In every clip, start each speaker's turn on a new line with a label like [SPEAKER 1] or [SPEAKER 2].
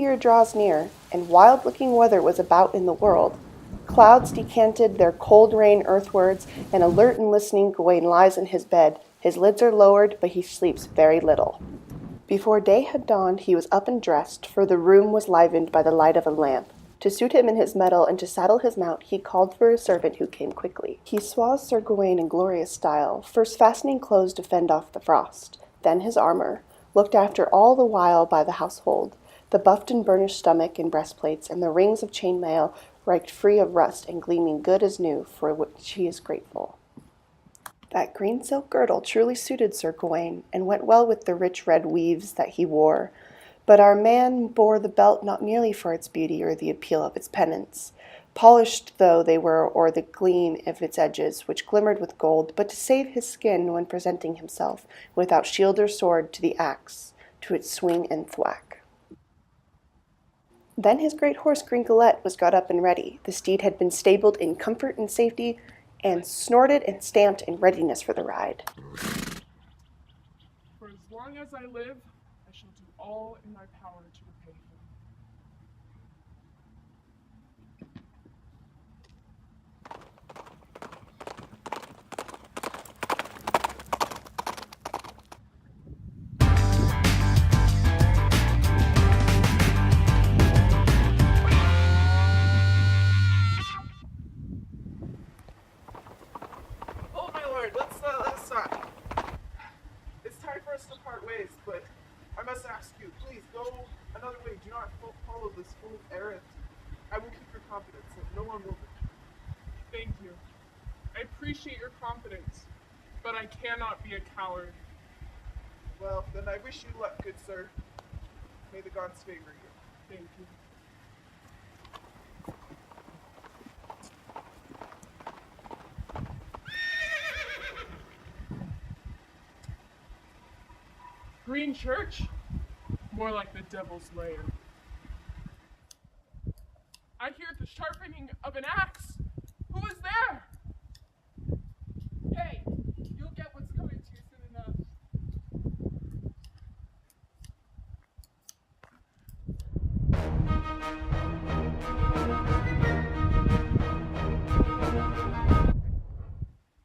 [SPEAKER 1] year draws near, and wild-looking weather was about in the world. Clouds decanted their cold rain earthwards, and alert and listening Gawain lies in his bed. His lids are lowered, but he sleeps very little. Before day had dawned he was up and dressed, for the room was livened by the light of a lamp. To suit him in his mettle and to saddle his mount, he called for his servant, who came quickly. He swathed Sir Gawain in glorious style, first fastening clothes to fend off the frost, then his armor, looked after all the while by the household, the buffed and burnished stomach and breastplates, and the rings of chainmail raked free of rust and gleaming good as new, for which he is grateful. That green silk girdle truly suited Sir Gawain, and went well with the rich red weaves that he wore. But our man bore the belt not merely for its beauty or the appeal of its pennants, polished though they were o'er the gleam of its edges, which glimmered with gold, but to save his skin when presenting himself, without shield or sword, to the axe, to its swing and thwack. Then his great horse Gringolet was got up and ready. The steed had been stabled in comfort and safety, and snorted and stamped in readiness for the ride.
[SPEAKER 2] For as long as I live, I shall do all in my power to repay him. Oh, my lord, let's stop. It's time for us to part ways, but I must ask you, please go another way. Do not follow this fool's errand. I will keep your confidence, and no one will. Thank you. I appreciate your confidence, but I cannot be a coward. Well, then I wish you luck, good sir. May the gods favor you. Thank you. Green Church? More like the devil's lair. I hear the sharpening of an axe. Who is there? Hey, you'll get what's coming to you soon enough.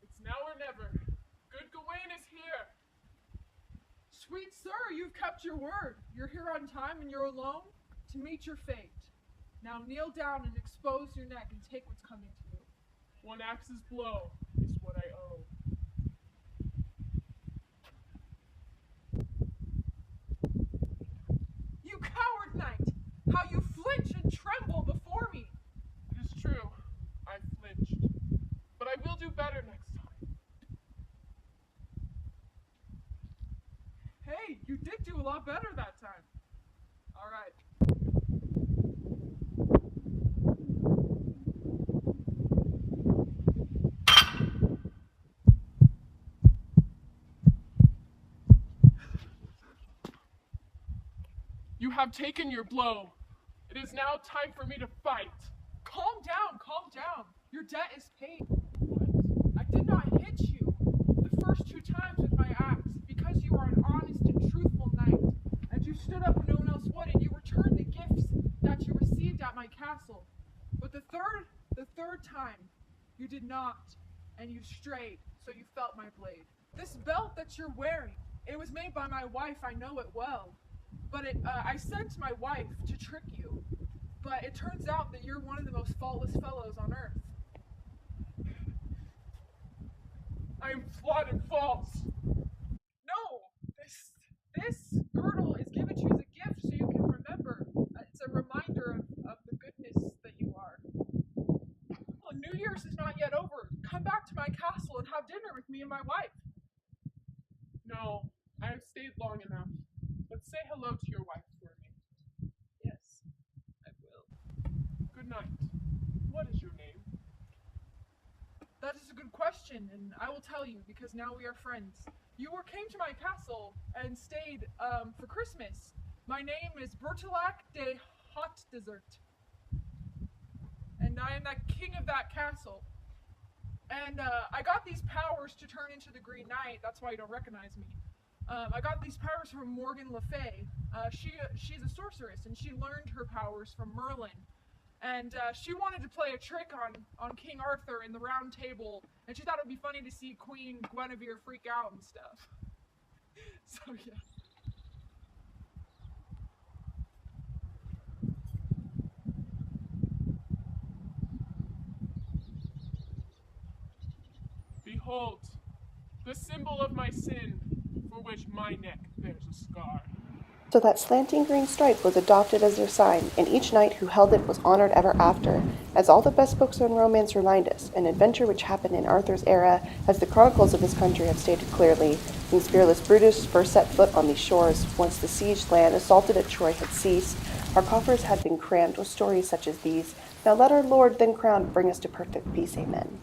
[SPEAKER 2] It's now or never. Good Gawain is here. Sweet sir, you've kept your word. You're here on time and you're alone to meet your fate. Now kneel down and expose your neck and take what's coming to you. One axe's blow is what I owe. You coward knight! How you flinch and tremble before me! It is true, I flinched. But I will do better next time. Hey, you did do a lot better that time. All right. You have taken your blow. It is now time for me to fight. Calm down, calm down. Your debt is paid. What? I did not hit you the first 2 times with my axe because you are an honest and truthful knight, and you stood up when no one else would, and you returned the gifts that you received at my castle. But the third time, you did not, and you strayed, so you felt my blade. This belt that you're wearing, it was made by my wife, I know it well. But I sent my wife to trick you. But it turns out that you're one of the most faultless fellows on earth. I am flawed and false. No! This girdle is given to you as a gift so you can remember. It's a reminder of the goodness that you are. Well, New Year's is not yet over. Come back to my castle and have dinner with me and my wife. No, I have stayed long enough. But say hello to your wife for me. Yes, I will. Good night. What is your name? That is a good question, and I will tell you because now we are friends. You came to my castle and stayed for Christmas. My name is Bertilac de Hot Dessert, and I am the king of that castle. And I got these powers to turn into the Green Knight. That's why you don't recognize me. I got these powers from Morgan Le Fay. She's a sorceress, and she learned her powers from Merlin. And she wanted to play a trick on King Arthur in the Round Table, and she thought it would be funny to see Queen Guinevere freak out and stuff. So yeah. Behold, the symbol of my sin, for which my neck bears a scar.
[SPEAKER 1] So that slanting green stripe was adopted as their sign, and each knight who held it was honored ever after. As all the best books on romance remind us, an adventure which happened in Arthur's era, as the chronicles of his country have stated clearly, since fearless Brutus first set foot on these shores, once the sieged land assaulted at Troy had ceased, our coffers had been crammed with stories such as these. Now let our Lord then crowned bring us to perfect peace, amen.